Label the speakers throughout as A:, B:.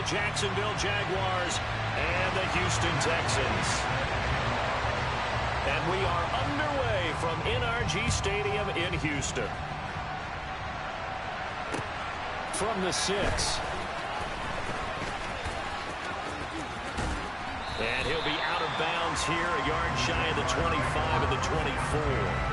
A: Jacksonville Jaguars and the Houston Texans. And we are underway from NRG Stadium in Houston. From the 6. And he'll be out of bounds here, a yard shy of the 25 of the 24.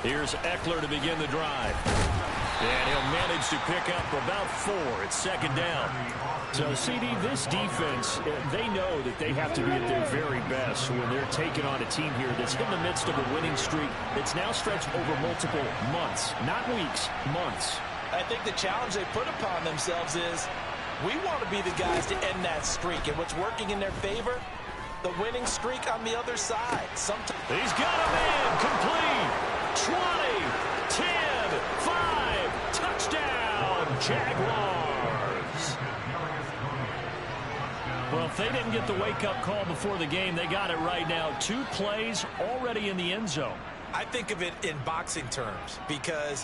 A: Here's Eckler to begin the drive. And he'll manage to pick up about 4. It's second down. So, CD, this defense, they know that they have to be at their very best when they're taking on a team here that's in the midst of a winning streak that's now stretched over multiple months, not weeks, months.
B: I think the challenge they put upon themselves is we want to be the guys to end that streak. And what's working in their favor? The winning streak on the other side.
A: He's got a man complete. 20, 10, 5, touchdown, Jaguars. Well, if they didn't get the wake-up call before the game, they got it right now. 2 plays already in the end zone.
B: I think of it in boxing terms because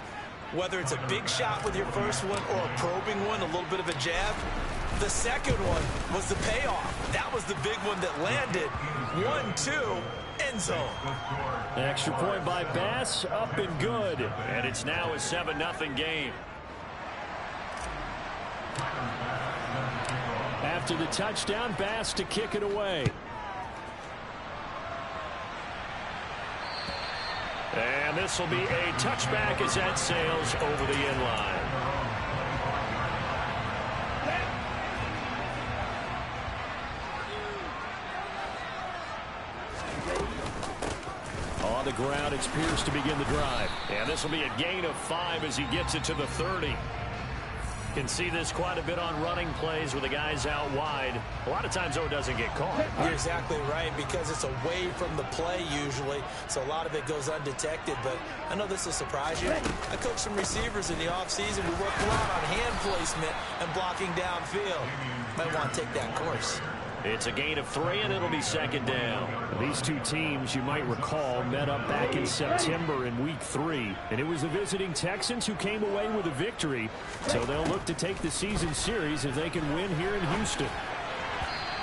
B: whether it's a big shot with your first one or a probing one, a little bit of a jab, the second one was the payoff. That was the big one that landed. 1-2. End zone.
A: Extra point by Bass, up and good. And it's now a 7-0 game. After the touchdown, Bass to kick it away. And this will be a touchback as that sails over the end line. On the ground, it's Pierce to begin the drive. And this will be a gain of 5 as he gets it to the 30. Can see this quite a bit on running plays with the guys out wide. A lot of times, though, it doesn't get caught.
B: You're exactly right because it's away from the play usually, so a lot of it goes undetected. But I know this will surprise you. I coached some receivers in the offseason. We worked a lot on hand placement and blocking downfield. Might want to take that course.
A: It's a gain of 3, and it'll be second down. These two teams, you might recall, met up back in September in Week 3. And it was the visiting Texans who came away with a victory. So they'll look to take the season series if they can win here in Houston.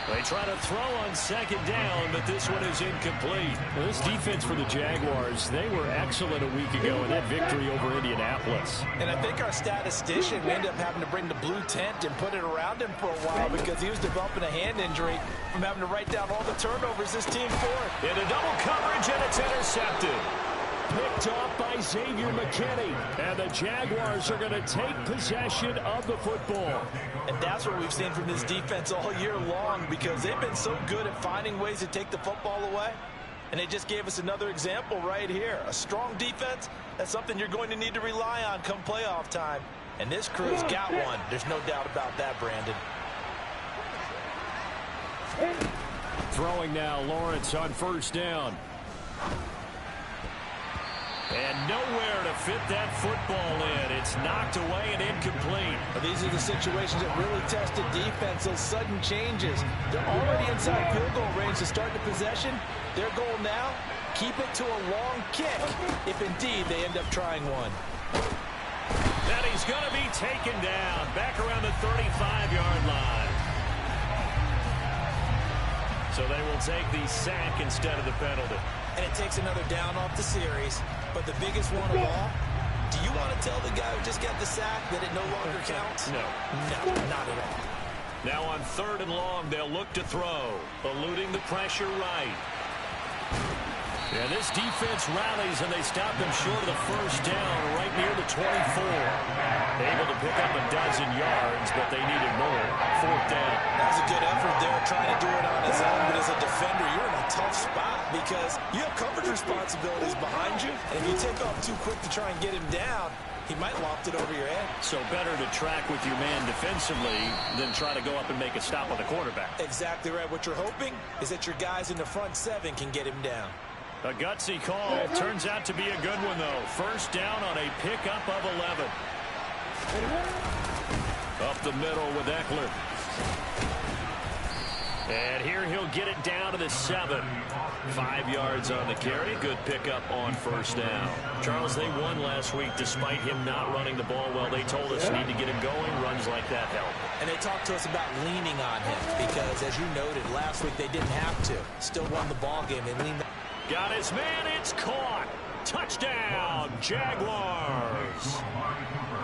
A: They try to throw on second down, but this one is incomplete. Well, this defense for the Jaguars, they were excellent a week ago in that victory over Indianapolis.
B: And I think our statistician, we ended up having to bring the blue tent and put it around him for a while because he was developing a hand injury from having to write down all the turnovers this team forced.
A: Into double coverage, and it's intercepted. Picked off by Xavier McKinney. And the Jaguars are going to take possession of the football.
B: And that's what we've seen from this defense all year long because they've been so good at finding ways to take the football away. And they just gave us another example right here. A strong defense, that's something you're going to need to rely on come playoff time. And this crew's got one. There's no doubt about that, Brandon.
A: Throwing now, Lawrence on first down. And nowhere to fit that football in. It's knocked away and incomplete.
B: These are the situations that really test a defense, those sudden changes. They're already inside field goal range to start the possession. Their goal now, keep it to a long kick, if indeed they end up trying one.
A: And he's going to be taken down back around the 35-yard line. So they will take the sack instead of the penalty.
B: And it takes another down off the series. But the biggest one of all, do you want to tell the guy who just got the sack that it no longer counts?
A: No.
B: No, not at all.
A: Now on 3rd and long, they'll look to throw. Eluding the pressure right. Yeah, this defense rallies, and they stop them short of the first down right near the 24. Able to pick up a dozen yards, but they needed more. 4th down.
B: That was a good effort there, trying to do it on his own. But as a defender, you're in a tough spot because you have coverage responsibilities behind you. And if you take off too quick to try and get him down, he might loft it over your head.
A: So better to track with your man defensively than try to go up and make a stop on the quarterback.
B: Exactly right. What you're hoping is that your guys in the front seven can get him down.
A: A gutsy call. Turns out to be a good one, though. First down on a pickup of 11. Up the middle with Eckler. And here he'll get it down to the 7. 5 yards on the carry. Good pickup on first down. Charles, they won last week despite him not running the ball well. They told us need to get him going. Runs like that help.
B: And they talked to us about leaning on him because, as you noted, last week they didn't have to. Still won the ball game. They leaned.
A: Got his man. It's caught. Touchdown, Jaguars.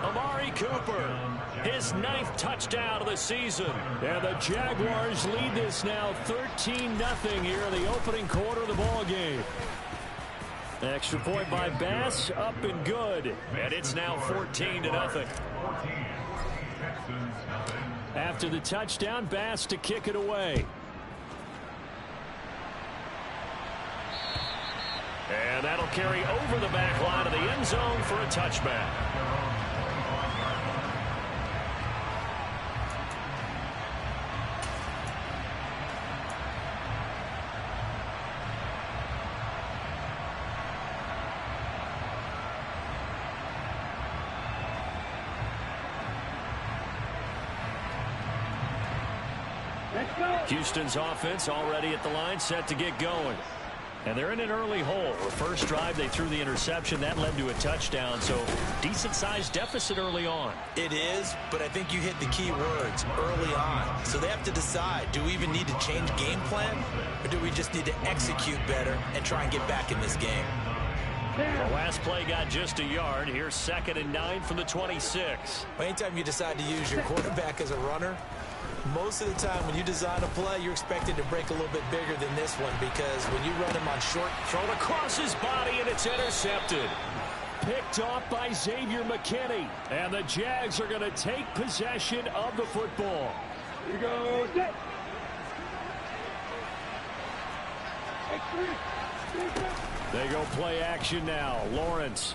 A: Amari Cooper, his 9th touchdown of the season. And the Jaguars lead this now 13-0 here in the opening quarter of the ball game. Extra point by Bass, up and good. And it's now 14-0. After the touchdown, Bass to kick it away. And that'll carry over the back line of the end zone for a touchback. Houston's offense already at the line, set to get going. And they're in an early hole. The first drive, they threw the interception. That led to a touchdown, so decent-sized deficit early on.
B: It is, but I think you hit the key words, early on. So they have to decide, do we even need to change game plan, or do we just need to execute better and try and get back in this game?
A: The last play got just a yard. Here's 2nd and 9 from the 26.
B: Anytime you decide to use your quarterback as a runner, most of the time when you design a play, you're expected to break a little bit bigger than this one because when you run him on short.
A: Thrown across his body, and it's intercepted. Picked off by Xavier McKinney. And the Jags are going to take possession of the football.
C: Here we go.
A: They go play action now. Lawrence.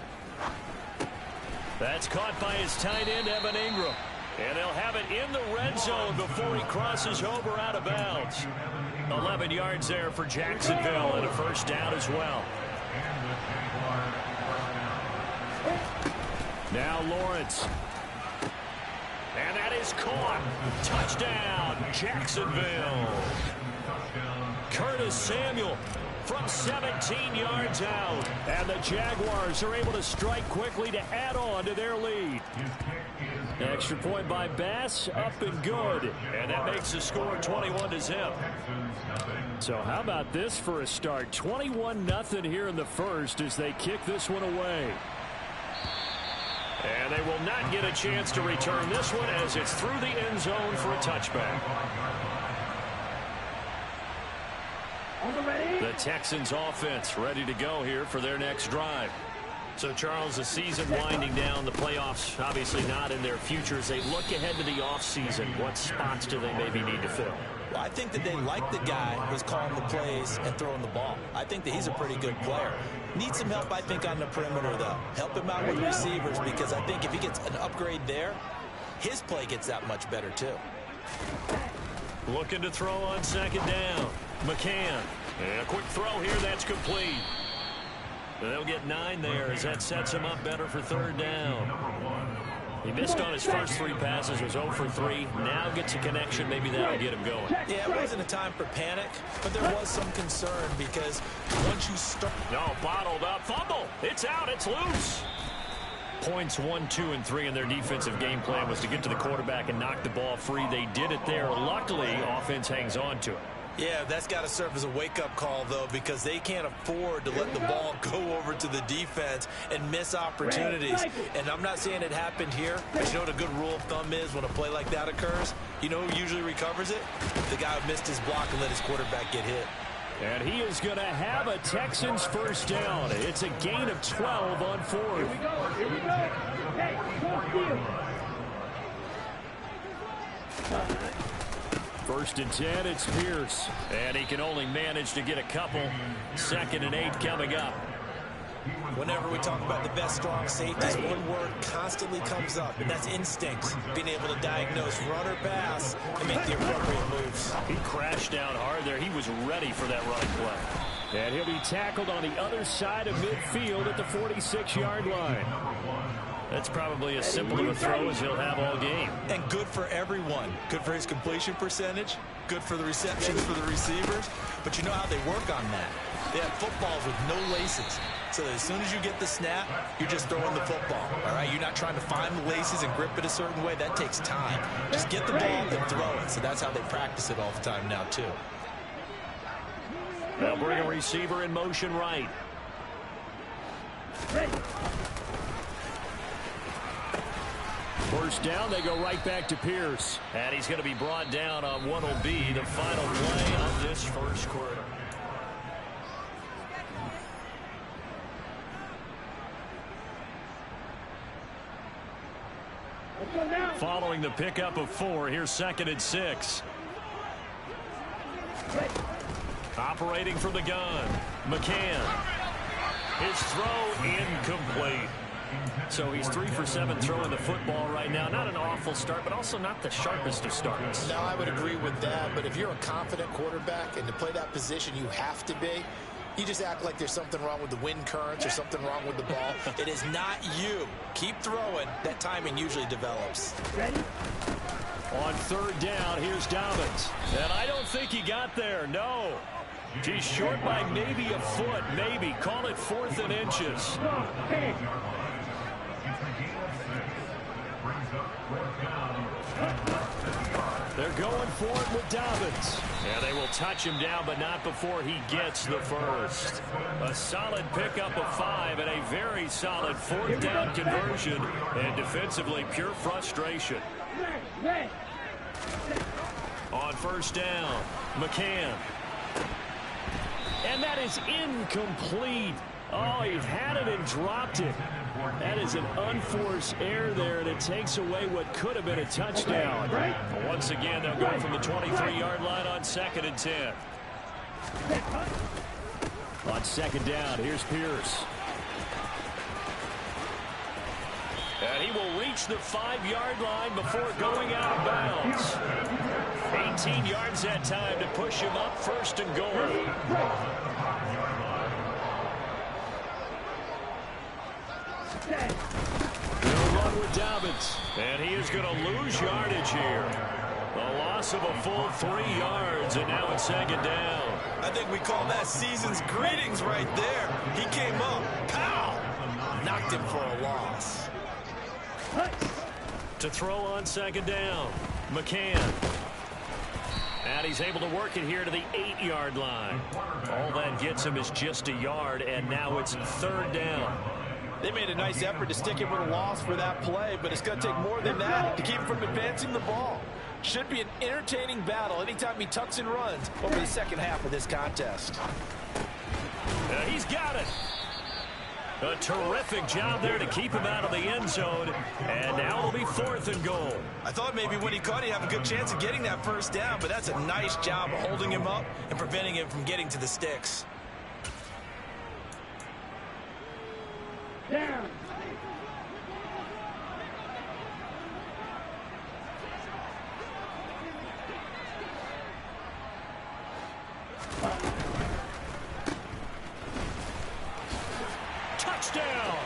A: That's caught by his tight end, Evan Ingram. And they'll have it in the red zone before he crosses over out of bounds. 11 yards there for Jacksonville and a first down as well. Now Lawrence. And that is caught. Touchdown, Jacksonville. Curtis Samuel from 17 yards out. And the Jaguars are able to strike quickly to add on to their lead. Extra point by Bass, up and good. And that makes the score 21-0. So how about this for a start? 21-0 here in the first as they kick this one away. And they will not get a chance to return this one as it's through the end zone for a touchback. The Texans offense ready to go here for their next drive. So, Charles, the season winding down, the playoffs obviously not in their future. As they look ahead to the offseason, what spots do they maybe need to fill?
B: Well, I think that they like the guy who's calling the plays and throwing the ball. I think that he's a pretty good player. Needs some help, I think, on the perimeter, though. Help him out with receivers because I think if he gets an upgrade there, his play gets that much better, too.
A: Looking to throw on 2nd down. McCann. And a quick throw here, that's complete. They'll get 9 there as that sets him up better for 3rd down. He missed on his first 3 passes, was 0 for 3. Now gets a connection. Maybe that'll get him going.
B: Yeah, it wasn't a time for panic, but there was some concern because once you start.
A: No, bottled up. Fumble. It's out. It's loose. Points 1, 2, and 3 in their defensive game plan was to get to the quarterback and knock the ball free. They did it there. Luckily, offense hangs on to it.
B: Yeah, that's got to serve as a wake-up call, though, because they can't afford to let the ball go over to the defense and miss opportunities. And I'm not saying it happened here, but you know what a good rule of thumb is when a play like that occurs? You know who usually recovers it? The guy who missed his block and let his quarterback get hit.
A: And he is going to have a Texans first down. It's a gain of 12 on 4th.
C: Here we go. Here we go. Hey,
A: First and 10, it's Pierce. And he can only manage to get a couple. 2nd and 8 coming up.
B: Whenever we talk about the best strong safeties, one word constantly comes up, and that's instinct. Being able to diagnose run or pass and make the appropriate moves.
A: He crashed down hard there. He was ready for that running play. And he'll be tackled on the other side of midfield at the 46-yard line. That's probably as simple of a throw as he'll have all game.
B: And good for everyone. Good for his completion percentage. Good for the receptions for the receivers. But you know how they work on that. They have footballs with no laces. So that as soon as you get the snap, you're just throwing the football. All right? You're not trying to find the laces and grip it a certain way. That takes time. Just get the ball and throw it. So that's how they practice it all the time now, too.
A: They'll bring a receiver in motion right. First down, they go right back to Pierce. And he's going to be brought down on what will be the final play of this first quarter. Following the pickup of 4, here's 2nd and 6. Operating from the gun, McCann. His throw incomplete. So he's 3 for 7 throwing the football right now. Not an awful start, but also not the sharpest of starts.
D: No, I would agree with that. But if you're a confident quarterback and to play that position you have to be, you just act like there's something wrong with the wind currents or something wrong with the ball.
B: It is not you. Keep throwing. That timing usually develops.
C: Ready?
A: On 3rd down, here's Dobbins. And I don't think he got there, no. He's short by maybe a foot, maybe. Call it 4th and inches. They're going for it with Dobbins. Yeah, they will touch him down, but not before he gets the first. A solid pickup of 5 and a very solid 4th down conversion. And defensively, pure frustration. On 1st down, McCann. And that is incomplete. Oh, he had it and dropped it. That is an unforced error there, and it takes away what could have been a touchdown. But once again, they'll go from the 23-yard line on 2nd and 10. On 2nd down, here's Pierce. And he will reach the 5-yard line before going out of bounds. 18 yards that time to push him up 1st and goal. He'll run with Dobbins. And he is going to lose yardage here. A loss of a full 3 yards, and now it's 2nd down.
B: I think we call that season's greetings right there. He came up. Pow! Knocked him for a loss.
A: To throw on 2nd down, McCann. And he's able to work it here to the 8-yard line. All that gets him is just a yard, and now it's 3rd down.
B: They made a nice effort to stick him with a loss for that play, but it's going to take more than that to keep him from advancing the ball. Should be an entertaining battle anytime he tucks and runs over the second half of this contest.
A: He's got it. A terrific job there to keep him out of the end zone. And now it'll be 4th and goal.
B: I thought maybe when he caught, he'd have a good chance of getting that first down, but that's a nice job of holding him up and preventing him from getting to the sticks.
C: Down.
A: Touchdown!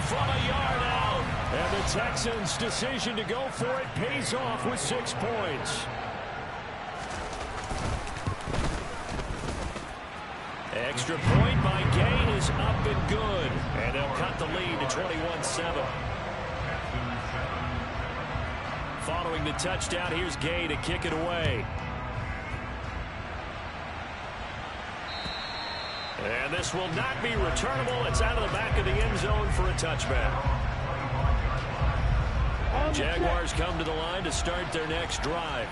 A: From a yard out. And the Texans' decision to go for it pays off with 6 points. Extra point by Gain is up and good. And they'll cut the lead to 21-7. Following the touchdown, here's Gay to kick it away. And this will not be returnable. It's out of the back of the end zone for a touchback. Jaguars come to the line to start their next drive.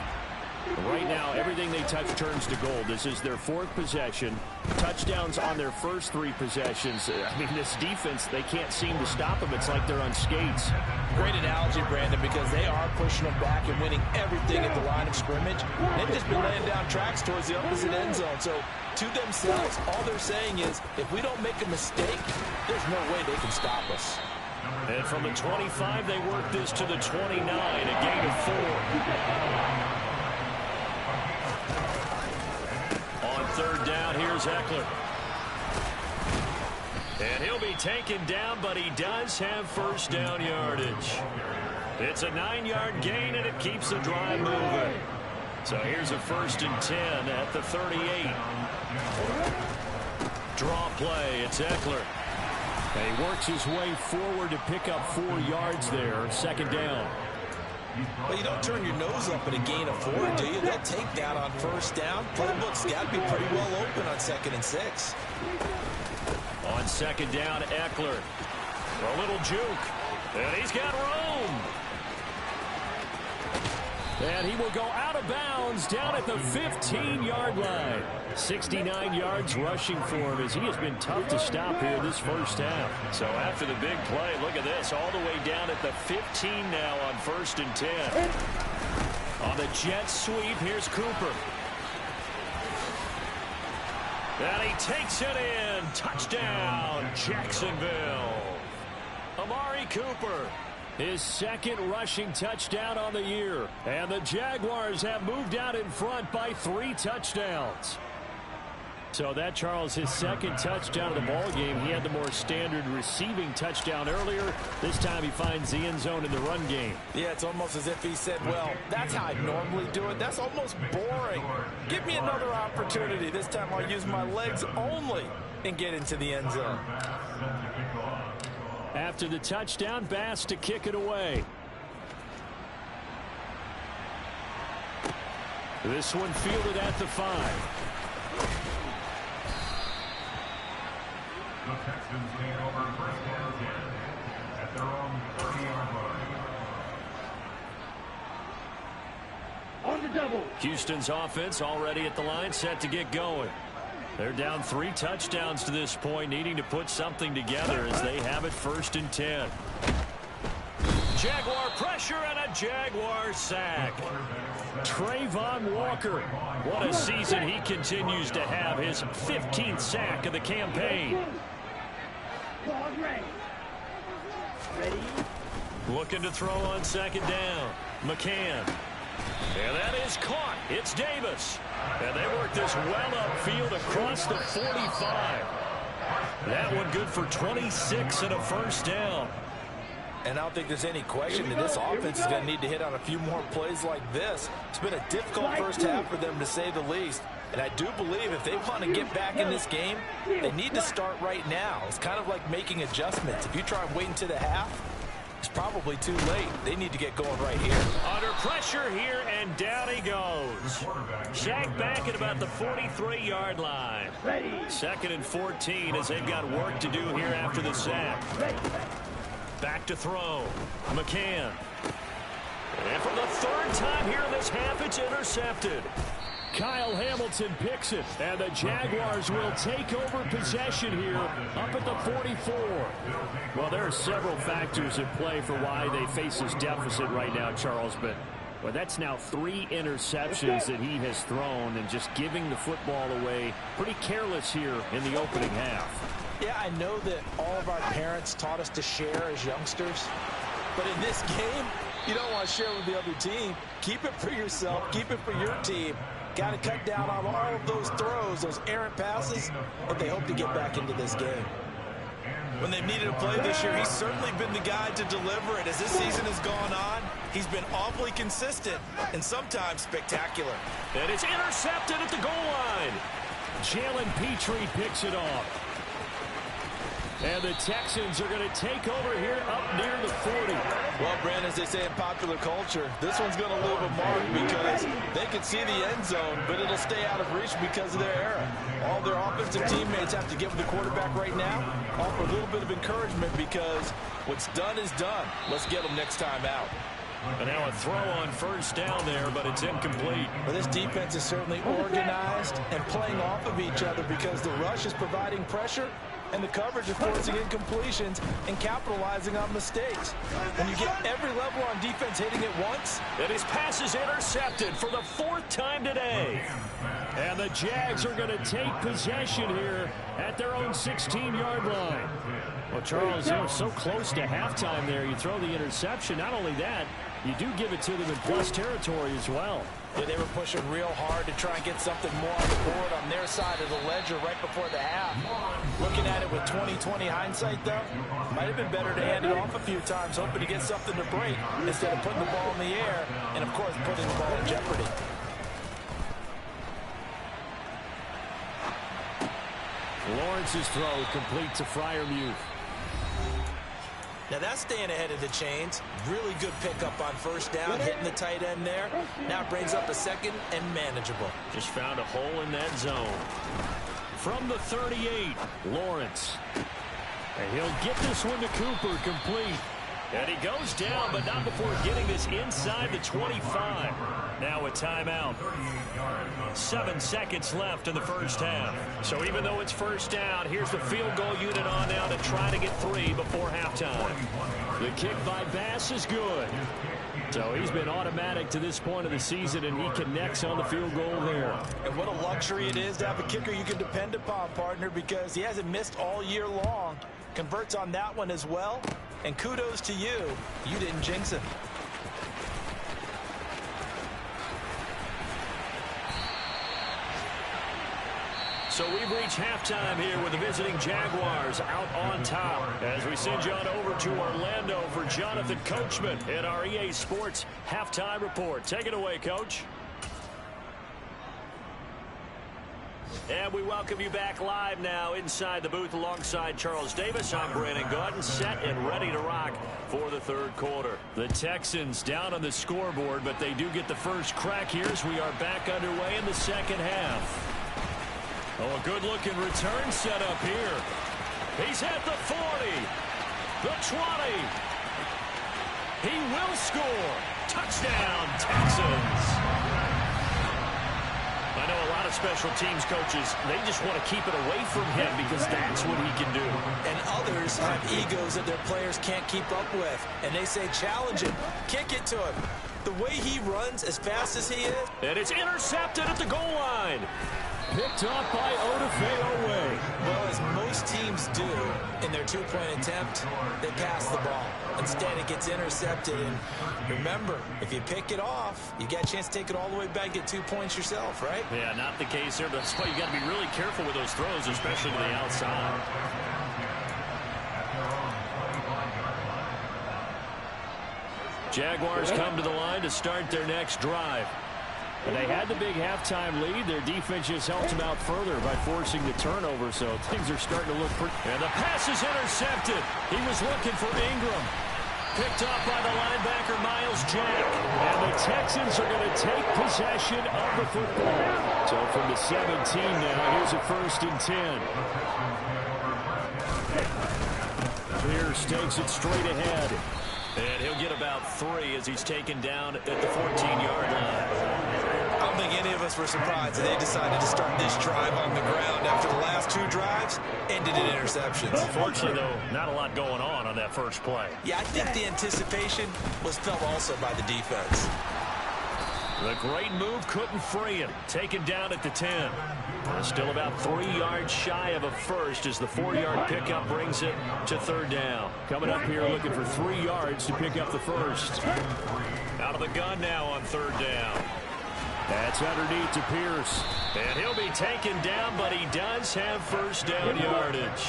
A: Right now, everything they touch turns to gold. This is their 4th possession. Touchdowns on their first 3 possessions. I mean, this defense, they can't seem to stop them. It's like they're on skates.
B: Great analogy, Brandon, because they are pushing them back and winning everything at the line of scrimmage. They've just been laying down tracks towards the opposite end zone. So, to themselves, all they're saying is, if we don't make a mistake, there's no way they can stop us.
A: And from the 25, they work this to the 29, a gain of 4. On 3rd down, here's Ekeler. And he'll be taken down, but he does have first down yardage. It's a 9-yard gain, and it keeps the drive moving. So here's a 1st and 10 at the 38. Draw play, it's Ekeler. And he works his way forward to pick up 4 yards there, 2nd down.
B: Well, you don't turn your nose up at a gain of 4, do you? They'll take that on 1st down. Playbook's got to be pretty well open on 2nd and 6.
A: On 2nd down, Ekeler. A little juke. And he's got room. And he will go out of bounds down at the 15-yard line. 69 yards rushing for him as he has been tough to stop here this first half. So after the big play, look at this, all the way down at the 15 now on 1st and 10. On the jet sweep, here's Cooper. And he takes it in. Touchdown, Jacksonville. Amari Cooper. His 2nd rushing touchdown on the year. And the Jaguars have moved out in front by 3 touchdowns. So that, Charles, his 2nd touchdown of the ball game. He had the more standard receiving touchdown earlier. This time he finds the end zone in the run game.
B: Yeah, it's almost as if he said, well, that's how I normally do it. That's almost boring. Give me another opportunity. This time I'll use my legs only and get into the end zone.
A: After the touchdown, Bass to kick it away. This one fielded at the 5.
C: The Texans gain over 1st and 10 at their own 30-yard line. On the double.
A: Houston's offense already at the line, set to get going. They're down 3 touchdowns to this point, needing to put something together as they have it 1st and 10. Jaguar pressure and a Jaguar sack. Trayvon Walker. What a season he continues to have. His 15th sack of the campaign. Looking to throw on 2nd down. McCann. And that is caught. It's Davis. And they work this well upfield across the 45. That one good for 26 and a 1st down.
B: And I don't think there's any question that this offense is going to need to hit on a few more plays like this. It's been a difficult first half for them, to say the least. And I do believe if they want to get back in this game, they need to start right now. It's kind of like making adjustments. If you try and wait until the half, it's probably too late. They need to get going right here.
A: Under pressure here, and down he goes. Sacked back at about the 43-yard line. 2nd and 14 as they've got work to do here after the sack. Back to throw. McCann. And for the 3rd time here in this half, it's intercepted. Kyle Hamilton picks it, and the Jaguars will take over possession here up at the 44. Well, there are several factors at play for why they face this deficit right now, Charles, but that's now 3 interceptions that he has thrown, and just giving the football away pretty careless here in the opening half.
B: Yeah, I know that all of our parents taught us to share as youngsters, but in this game, you don't want to share with the other team. Keep it for yourself. Keep it for your team. Got to cut down on all of those throws, those errant passes, but they hope to get back into this game. When they've needed a play this year, he's certainly been the guy to deliver it. As this season has gone on, he's been awfully consistent and sometimes spectacular.
A: And it's intercepted at the goal line. Jalen Petrie picks it off. And the Texans are going to take over here up near the 40.
B: Well, Brandon, as they say in popular culture, this one's going to leave a mark because they can see the end zone, but it'll stay out of reach because of their error. All their offensive teammates have to give the quarterback right now, offer a little bit of encouragement because what's done is done. Let's get them next time out.
A: And now a throw on first down there, but it's incomplete.
B: Well, this defense is certainly organized and playing off of each other because the rush is providing pressure and the coverage is forcing incompletions and capitalizing on mistakes. When you get every level on defense hitting it once.
A: And his pass is intercepted for the 4th time today. And the Jags are going to take possession here at their own 16-yard line. Well, Charles, you were so close to halftime there. You throw the interception. Not only that, you do give it to them in plus territory as well.
B: Yeah, they were pushing real hard to try and get something more on the board on their side of the ledger right before the half. Looking at it with 20/20 hindsight, though, might have been better to hand it off a few times, hoping to get something to break instead of putting the ball in the air and, of course, putting the ball in jeopardy.
A: Lawrence's throw complete to Freiermuth.
B: Now that's staying ahead of the chains. Really good pickup on first down, hitting the tight end there. Now it brings up a second and manageable.
A: Just found a hole in that zone. From the 38, Lawrence. And he'll get this one to Cooper, complete. And he goes down, but not before getting this inside the 25. Now a timeout. 7 seconds left in the first half. So even though it's first down, here's the field goal unit on now to try to get 3 before halftime. The kick by Bass is good. So he's been automatic to this point of the season, and he connects on the field goal there.
B: And what a luxury it is to have a kicker you can depend upon, partner, because he hasn't missed all year long. Converts on that one as well. And kudos to you. You didn't jinx it.
A: So we've reached halftime here with the visiting Jaguars out on top. As we send you on over to Orlando for Jonathan Coachman in our EA Sports Halftime Report. Take it away, Coach. And we welcome you back live now inside the booth alongside Charles Davis. I'm Brandon Gaudin, set and ready to rock for the third quarter. The Texans down on the scoreboard, but they do get the first crack here as we are back underway in the second half. Oh, a good-looking return set up here. He's at the 40, the 20. He will score. Touchdown, Texans. I know a lot of special teams coaches, they just want to keep it away from him because that's what he can do.
B: And others have egos that their players can't keep up with. And they say, challenge him, kick it to him. The way he runs as fast as he is.
A: And it's intercepted at the goal line. Picked up by Odafe Oweh.
B: Well, as most teams do in their two-point attempt, they pass the ball. Instead, it gets intercepted. And remember, if you pick it off, you get a chance to take it all the way back, get 2 points yourself, right?
A: Yeah, not the case here, but that's why you got to be really careful with those throws, especially to the outside. Jaguars come to the line to start their next drive. And they had the big halftime lead. Their defense just helped them out further by forcing the turnover, so things are starting to look pretty. And the pass is intercepted. He was looking for Ingram. Picked up by the linebacker, Miles Jack. And the Texans are going to take possession of the football. So from the 17 now, here's a 1st and 10. Pierce takes it straight ahead. And he'll get about 3 as he's taken down at the 14-yard line.
B: I don't think any of us were surprised that they decided to start this drive on the ground after the last 2 drives ended in interceptions.
A: Unfortunately, though, not a lot going on that first play.
B: Yeah, I think the anticipation was felt also by the defense.
A: The great move couldn't free him. Taken down at the 10. Still about 3 yards shy of a first as the 4-yard pickup brings it to 3rd down. Coming up here looking for 3 yards to pick up the first. Out of the gun now on 3rd down. That's underneath to Pierce. And he'll be taken down, but he does have first down yardage.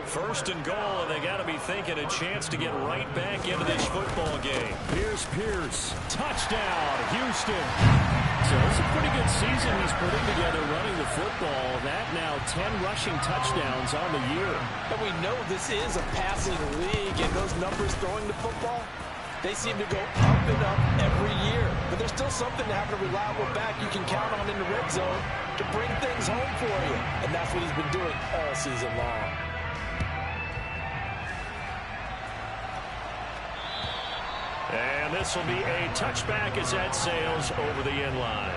A: 1st and goal, and they got to be thinking a chance to get right back into this football game. Pierce. Touchdown, Houston. So it's a pretty good season he's putting together running the football. That now 10 rushing touchdowns on the year.
B: But we know this is a passing league, and those numbers throwing the football, they seem to go up and up every year. But there's still something to having a reliable back you can count on in the red zone to bring things home for you. And that's what he's been doing all season long.
A: And And this will be a touchback as that sails over the end line.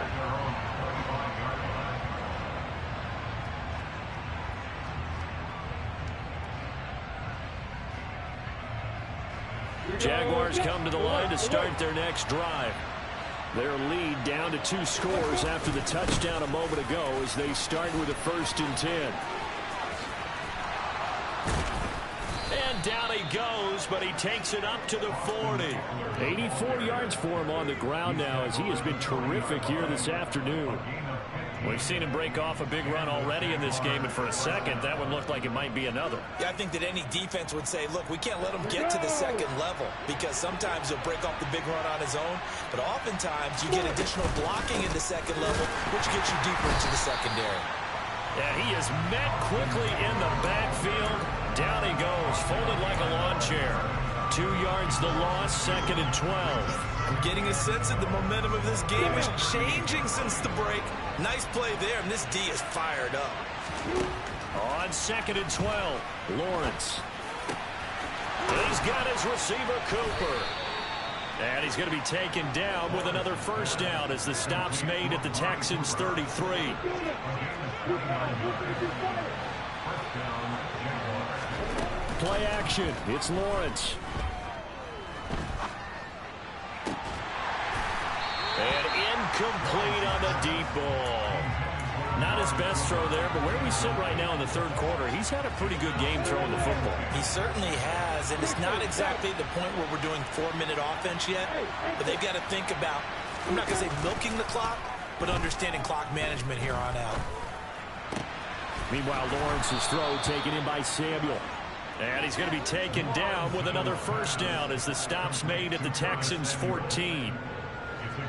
A: Jaguars come to the line to start their next drive. Their lead down to 2 scores after the touchdown a moment ago as they start with a 1st and 10. And down he goes, but he takes it up to the 40. 84 yards for him on the ground now as he has been terrific here this afternoon. We've seen him break off a big run already in this game, and for a second, that one looked like it might be another.
B: Yeah, I think that any defense would say, look, we can't let him get to the second level because sometimes he'll break off the big run on his own, but oftentimes you get additional blocking in the second level, which gets you deeper into the secondary.
A: Yeah, he is met quickly in the backfield. Down he goes, folded like a lawn chair. 2 yards the loss, 2nd and 12.
B: I'm getting a sense that the momentum of this game is changing since the break. Nice play there, and this D is fired up.
A: On 2nd and 12, Lawrence. He's got his receiver, Cooper. And he's going to be taken down with another 1st down as the stop's made at the Texans' 33. Play action. It's Lawrence. And incomplete on the deep ball. Not his best throw there, but where we sit right now in the 3rd quarter, he's had a pretty good game throwing the football.
B: He certainly has, and it's not exactly the point where we're doing 4-minute offense yet, but they've got to think about, I'm not going to say milking the clock, but understanding clock management here on out.
A: Meanwhile, Lawrence's throw taken in by Samuel. And he's going to be taken down with another 1st down as the stop's made at the Texans' 14.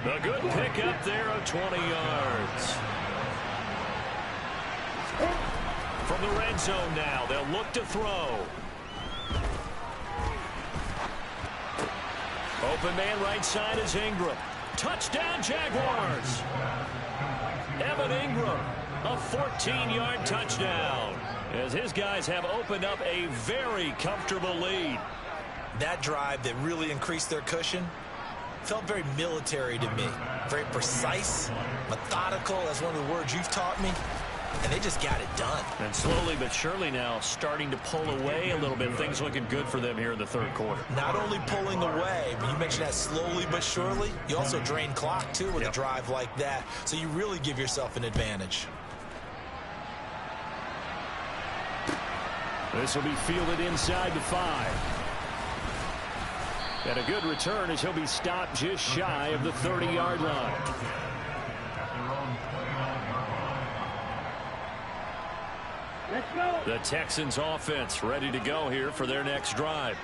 A: A good pickup there of 20 yards. From the red zone now, they'll look to throw. Open man right side is Ingram. Touchdown, Jaguars. Evan Ingram, a 14-yard touchdown, as his guys have opened up a very comfortable lead.
B: That drive that really increased their cushion felt very military to me. Very precise, methodical, that's one of the words you've taught me. And they just got it done.
A: And slowly but surely now starting to pull away a little bit. Things looking good for them here in the 3rd quarter.
B: Not only pulling away, but you mentioned that slowly but surely. You also drain clock, too, with a drive like that. So you really give yourself an advantage.
A: This will be fielded inside the 5. And a good return as he'll be stopped just shy of the 30-yard line. The Texans offense ready to go here for their next drive.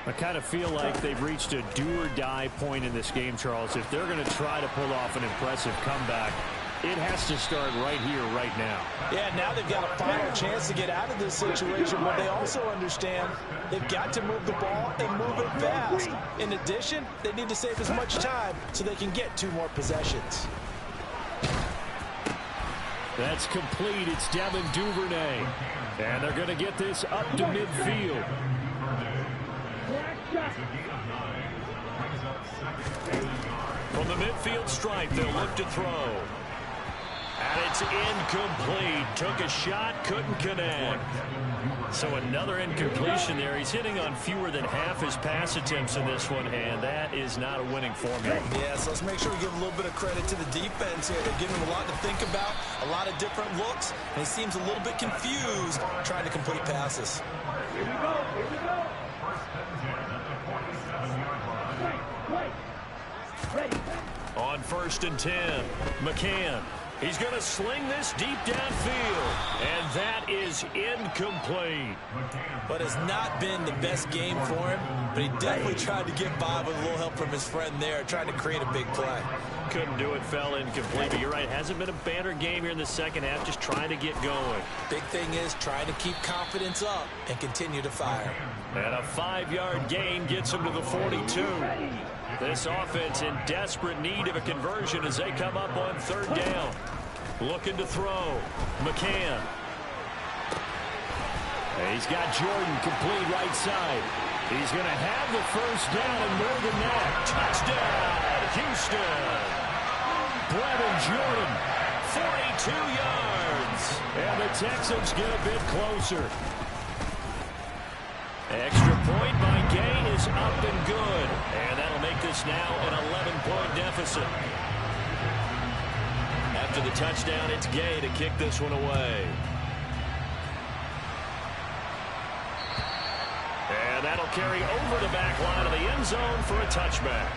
A: I kind of feel like they've reached a do-or-die point in this game, Charles. If they're going to try to pull off an impressive comeback, it has to start right here, right now.
B: Yeah, now they've got a final chance to get out of this situation, but they also understand they've got to move the ball and move it fast. In addition, they need to save as much time so they can get 2 more possessions.
A: That's complete. It's Devin Duvernay. And they're going to get this up to midfield. From the midfield stripe, they'll look to throw. And it's incomplete. Took a shot, couldn't connect. So another incompletion there. He's hitting on fewer than half his pass attempts in this one, and that is not a winning formula.
B: Yeah, so let's make sure we give a little bit of credit to the defense here. They're giving him a lot to think about, a lot of different looks, and he seems a little bit confused trying to complete passes.
C: Here we go. First and 10 at the 47-yard line.
A: On 1st and 10, McCann. He's going to sling this deep downfield, and that is incomplete.
B: But it's not been the best game for him, but he definitely tried to get by with a little help from his friend there, trying to create a big play.
A: Couldn't do it, fell incomplete, but you're right, hasn't been a banner game here in the 2nd half, just trying to get going.
B: Big thing is trying to keep confidence up and continue to fire.
A: And a 5-yard gain gets him to the 42. This offense in desperate need of a conversion as they come up on 3rd down. Looking to throw. McCann. He's got Jordan complete right side. He's going to have the first down and more than that. Touchdown, Houston. Brevin Jordan, 42 yards. And the Texans get a bit closer. Extra point by Gay is up and good. And that'll make this now an 11-point deficit. After the touchdown, it's Gay to kick this one away. And that'll carry over the back line of the end zone for a touchback.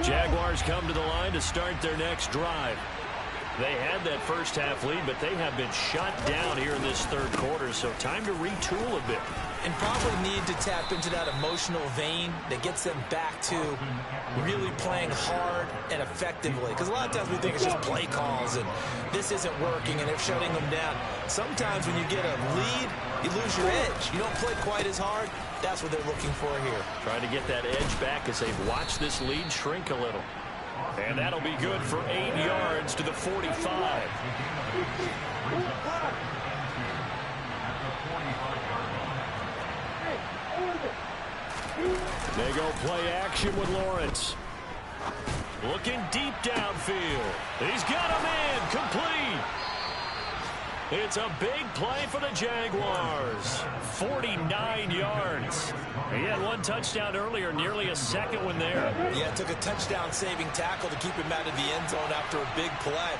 A: Jaguars come to the line to start their next drive. They had that first half lead, but they have been shut down here in this third quarter, so time to retool a bit.
B: And probably need to tap into that emotional vein that gets them back to really playing hard and effectively. Because a lot of times we think it's just play calls and this isn't working and they're shutting them down. Sometimes when you get a lead, you lose your edge. You don't play quite as hard. That's what they're looking for here.
A: Trying to get that edge back as they've watched this lead shrink a little. And that'll be good for 8 yards to the 45. They go play action with Lawrence. Looking deep downfield. He's got a man complete. It's a big play for the Jaguars. 49 yards. He had one touchdown earlier, nearly a second one there.
B: Yeah, it took a touchdown-saving tackle to keep him out of the end zone after a big play.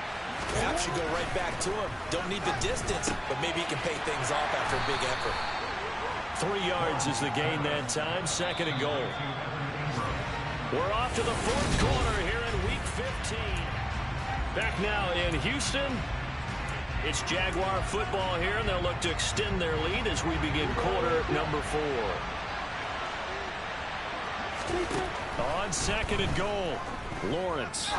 B: Perhaps you go right back to him. Don't need the distance, but maybe he can pay things off after a big effort.
A: 3 yards is the gain that time. 2nd and goal. We're off to the fourth quarter here in Week 15. Back now in Houston. It's Jaguar football here, and they'll look to extend their lead as we begin quarter number 4. On 2nd and goal, Lawrence.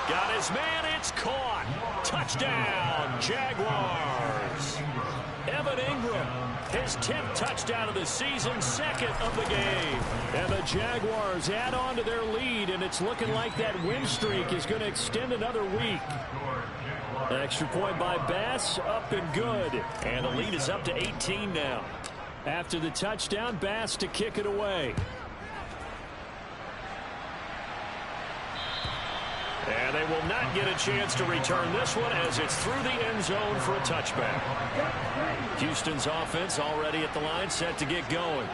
A: Got his man, it's caught. Touchdown, Jaguars. Evan Ingram, his 10th touchdown of the season, 2nd of the game. And the Jaguars add on to their lead, and it's looking like that win streak is going to extend another week. Extra point by Bass, up and good. And the lead is up to 18 now. After the touchdown, Bass to kick it away. And they will not get a chance to return this one as it's through the end zone for a touchback. Houston's offense already at the line, set to get going.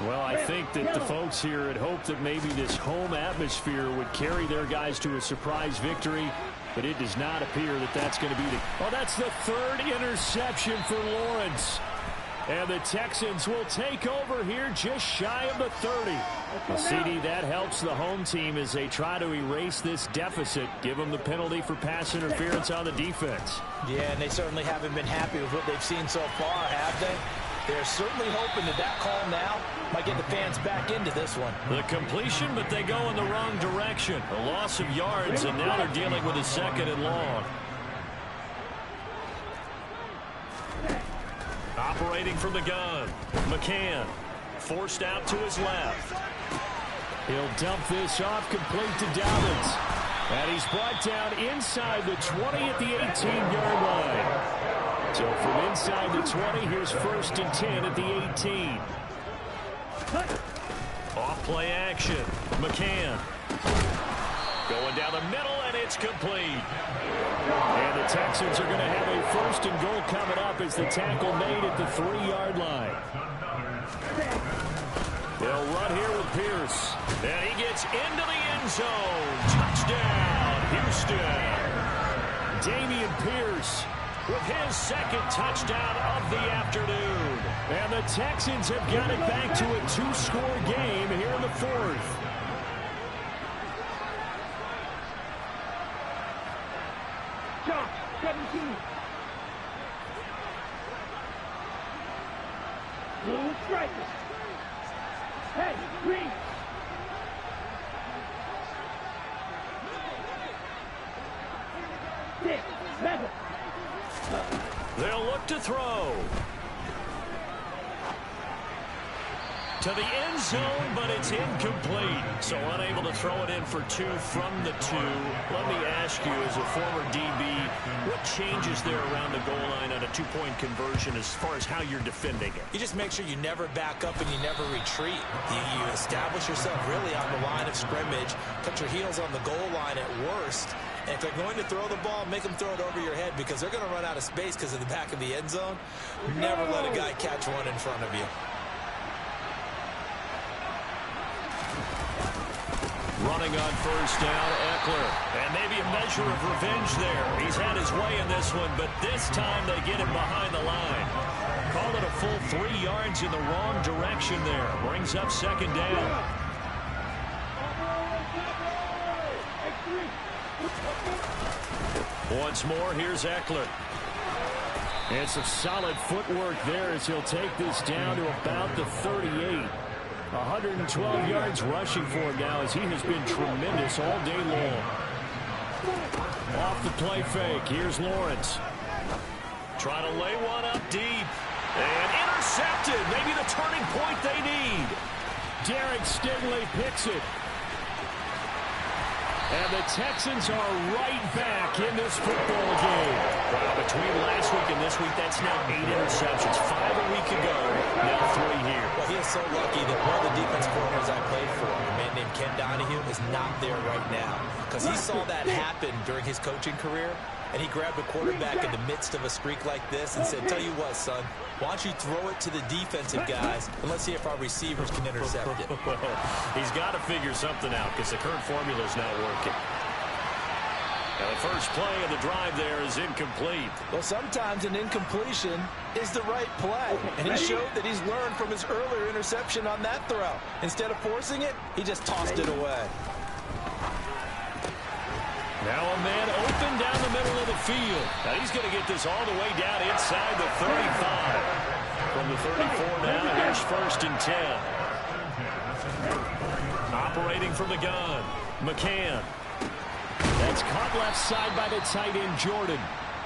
A: Well, I think that the folks here had hoped that maybe this home atmosphere would carry their guys to a surprise victory, but it does not appear that that's going to be the... Oh, that's the 3rd interception for Lawrence. And the Texans will take over here just shy of the 30. Well, CD, that helps the home team as they try to erase this deficit. Give them the penalty for pass interference on the defense.
B: Yeah, and they certainly haven't been happy with what they've seen so far, have they? They're certainly hoping that that call now might get the fans back into this one.
A: The completion, but they go in the wrong direction. A loss of yards, and now they're dealing with a 2nd and long. Operating from the gun, McCann forced out to his left. He'll dump this off complete to Dobbins. And he's brought down inside the 20 at the 18-yard line. So from inside the 20, here's 1st and 10 at the 18. Off play action, McCann. Going down the middle, and it's complete. And the Texans are going to have a 1st and goal coming up as the tackle made at the 3-yard line. They'll run here with Pierce. And he gets into the end zone. Touchdown, Houston. Damian Pierce with his 2nd touchdown of the afternoon. And the Texans have got it back to a 2-score game here in the 4th.
E: Josh, 17. Blue strikers. Hey, green. Six, 7.
A: They'll look to throw. to the end zone, but it's incomplete. So unable to throw it in for 2 from the 2. Let me ask you, as a former DB, what changes there around the goal line on a 2-point conversion as far as how you're defending it?
D: You just make sure you never back up and you never retreat. You establish yourself really on the line of scrimmage, put your heels on the goal line at worst, and if they're going to throw the ball, make them throw it over your head because they're going to run out of space because of the back of the end zone. Never let a guy catch one in front of you.
A: Running on first down, Ekeler. And maybe a measure of revenge there. He's had his way in this one, but this time they get him behind the line. Call it a full 3 yards in the wrong direction there. Brings up second down. Once more, here's Ekeler. And some solid footwork there as he'll take this down to about the 38. 112 yards rushing for him now as he has been tremendous all day long. Off the play fake. Here's Lawrence. Trying to lay one up deep. And intercepted. Maybe the turning point they need. Derek Stingley picks it. And the Texans are right back in this football game. Well, between last week and this week, that's now 8 interceptions. 5 a week ago, now 3 here.
D: Well, he is so lucky that one of the defense coordinators I played for, a man named Ken Donahue, is not there right now. Because he saw that happen during his coaching career, and he grabbed a quarterback in the midst of a streak like this and said, tell you what, son, why don't you throw it to the defensive guys, and let's see if our receivers can intercept it.
A: He's got to figure something out because the current formula is not working. And the first play of the drive there is incomplete.
B: Well, sometimes an incompletion is the right play. And he showed that he's learned from his earlier interception on that throw. Instead of forcing it, he just tossed it away.
A: Now a man open down the middle of the field. Now he's going to get this all the way down inside the 35. From the 34 now, here's 1st and 10. Operating from the gun, McCann. That's caught left side by the tight end, Jordan.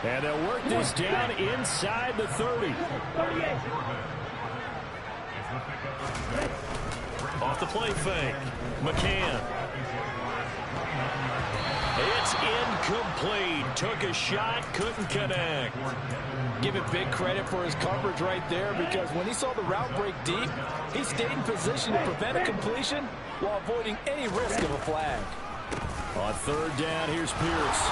A: And they'll work this down inside the 30. Off the play fake, McCann. It's incomplete. Took a shot, couldn't connect.
B: Give it big credit for his coverage right there because when he saw the route break deep, he stayed in position to prevent a completion while avoiding any risk of a flag.
A: On 3rd down, here's Pierce.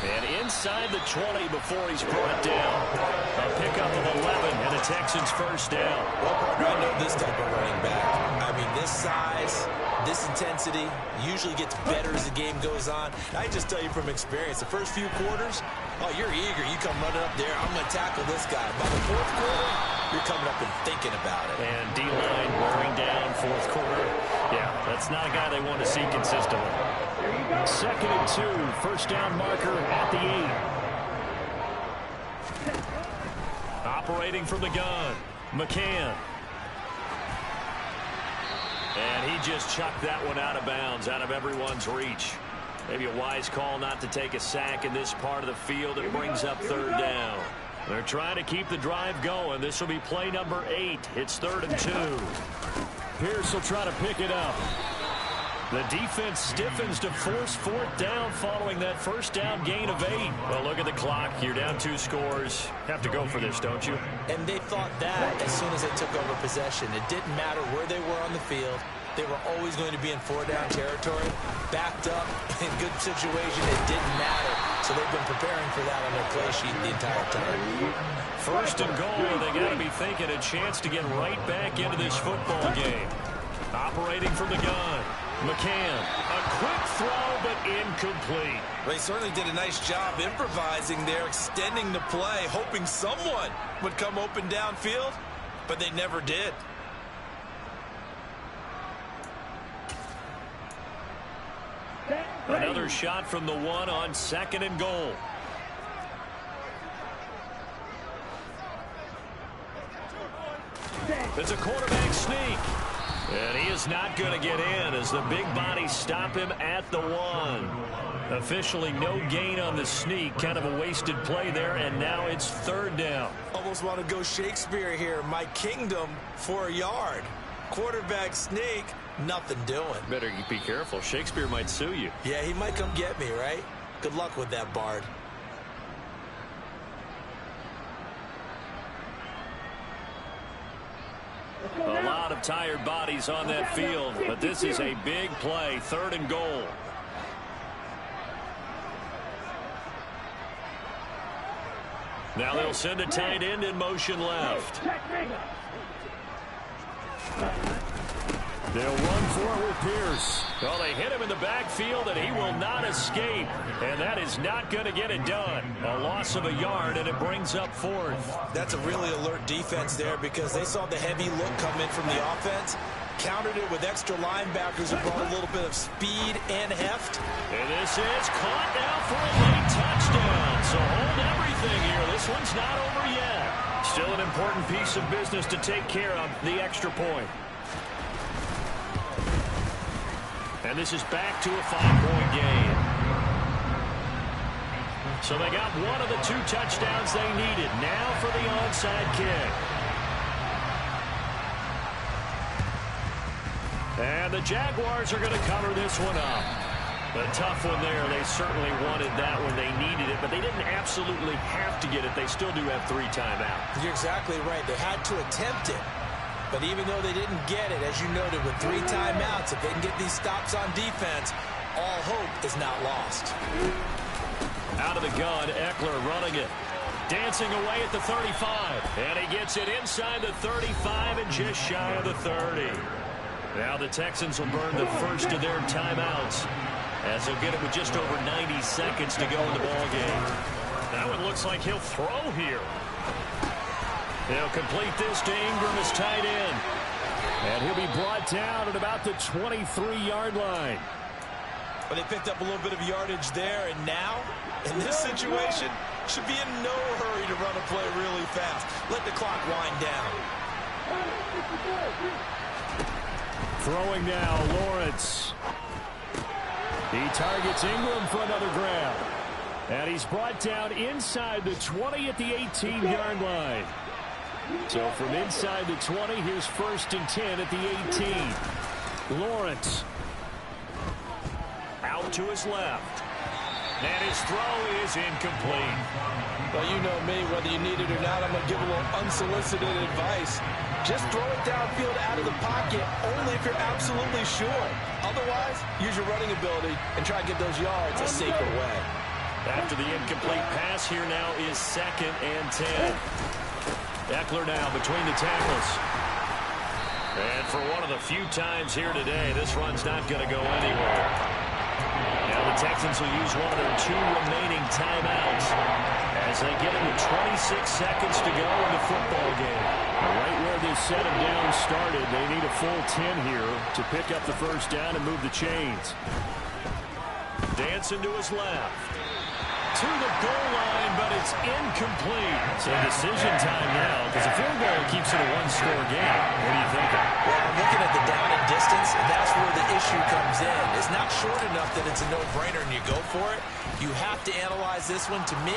A: And inside the 20 before he's brought down. A pickup of 11 and a Texans first down.
D: Well, partner, I know this type of running back. I mean, this size, this intensity usually gets better as the game goes on. I just tell you from experience, the first few quarters, oh, you're eager. You come running up there. I'm going to tackle this guy. By the 4th quarter, you're coming up and thinking about it.
A: And D-line wearing down 4th quarter. Yeah, that's not a guy they want to see consistently. 2nd and 2, first down marker at the 8. Operating from the gun, McCann. And he just chucked that one out of bounds, out of everyone's reach. Maybe a wise call not to take a sack in this part of the field. It brings up 3rd down. They're trying to keep the drive going. This will be play number 8. It's 3rd and 2. Pierce will try to pick it up. The defense stiffens to force 4th down following that first down gain of 8. Well, look at the clock. You're down 2 scores. Have to go for this, don't you?
D: And they thought that as soon as they took over possession. It didn't matter where they were on the field. They were always going to be in 4-down territory. Backed up, in good situation, it didn't matter. So they've been preparing for that on their play sheet the entire time.
A: 1st and goal, they got to be thinking a chance to get right back into this football game. Operating from the gun, McCann. A quick throw, but incomplete.
B: They certainly did a nice job improvising there, extending the play, hoping someone would come open downfield, but they never did.
A: Another shot from the 1 on 2nd and goal. It's a quarterback sneak. And he is not going to get in as the big bodies stop him at the 1. Officially no gain on the sneak. Kind of a wasted play there, and now it's 3rd down.
D: Almost want to go Shakespeare here. My kingdom for a yard. Quarterback sneak, nothing doing.
A: Better be careful. Shakespeare might sue you.
D: Yeah, he might come get me, right? Good luck with that, Bard.
A: A lot of tired bodies on that field, but this is a big play. 3rd and goal. Now they'll send a tight end in motion left. They'll run for it with Pierce. Well, they hit him in the backfield, and he will not escape. And that is not going to get it done. A loss of a yard, and it brings up 4th.
D: That's a really alert defense there because they saw the heavy look come in from the offense, countered it with extra linebackers who brought a little bit of speed and heft.
A: And this is caught now for a late touchdown. So hold everything here. This one's not over yet. Still an important piece of business to take care of, the extra point. And this is back to a 5-point game. So they got one of the 2 touchdowns they needed. Now for the onside kick. And the Jaguars are going to cover this one up. A tough one there. They certainly wanted that when they needed it, but they didn't absolutely have to get it. They still do have 3 timeouts.
D: You're exactly right. They had to attempt it. But even though they didn't get it, as you noted, with 3 timeouts, if they can get these stops on defense, all hope is not lost.
A: Out of the gun, Eckler running it. Dancing away at the 35. And he gets it inside the 35 and just shy of the 30. Now the Texans will burn the first of their timeouts as they'll get it with just over 90 seconds to go in the ballgame. That one looks like he'll throw here. They'll complete this to Ingram as tight end. And he'll be brought down at about the 23-yard line.
D: But they picked up a little bit of yardage there, and now, in this situation, should be in no hurry to run a play really fast. Let the clock wind down.
A: Throwing now, Lawrence. He targets Ingram for another grab. And he's brought down inside the 20 at the 18-yard line. So from inside the 20, here's 1st and 10 at the 18. Lawrence. Out to his left. And his throw is incomplete.
B: Well, you know me, whether you need it or not, I'm going to give a little unsolicited advice. Just throw it downfield out of the pocket only if you're absolutely sure. Otherwise, use your running ability and try to get those yards a safer way.
A: After the incomplete pass, here now is 2nd and 10. Eckler now between the tackles. And for one of the few times here today, this run's not going to go anywhere. Now the Texans will use one of their 2 remaining timeouts as they get into 26 seconds to go in the football game. Right where this set them down started, they need a full 10 here to pick up the first down and move the chains. Dancing to his left. To the goal line, but it's incomplete. So decision time now, because a field goal keeps it a 1-score game. What are you thinking?
D: Well, I'm looking at the down and distance, and that's where the issue comes in. It's not short enough that it's a no-brainer and you go for it. You have to analyze this one. To me,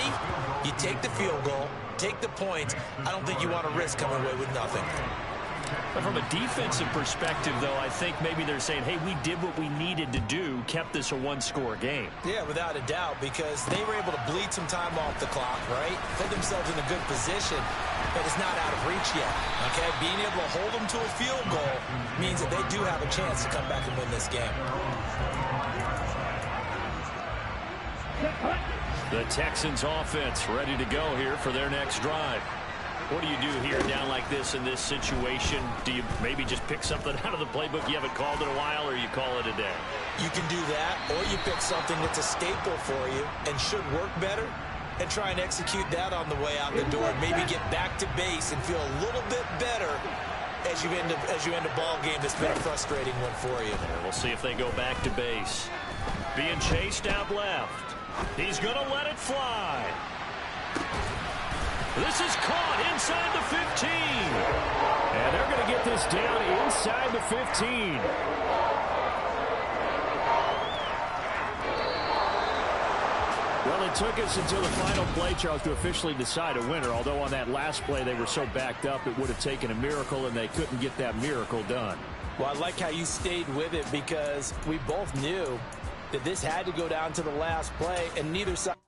D: you take the field goal, take the points. I don't think you want to risk coming away with nothing.
A: But from a defensive perspective, though, I think maybe they're saying, hey, we did what we needed to do, kept this a 1-score game.
D: Yeah, without a doubt, because they were able to bleed some time off the clock, right? Put themselves in a good position, but it's not out of reach yet, okay? Being able to hold them to a field goal means that they do have a chance to come back and win this game.
A: The Texans offense ready to go here for their next drive. What do you do here down like this in this situation? Do you maybe just pick something out of the playbook you haven't called in a while, or you call it a day?
D: You can do that, or you pick something that's a staple for you and should work better and try and execute that on the way out the door and maybe get back to base and feel a little bit better as you end a ball game that's been a frustrating one for you.
A: We'll see if they go back to base. Being chased out left. He's going to let it fly. This is caught inside the 15. And they're going to get this down inside the 15. Well, it took us until the final play, Charles, to officially decide a winner. Although on that last play they were so backed up it would have taken a miracle, and they couldn't get that miracle done.
B: Well, I like how you stayed with it because we both knew that this had to go down to the last play, and neither side.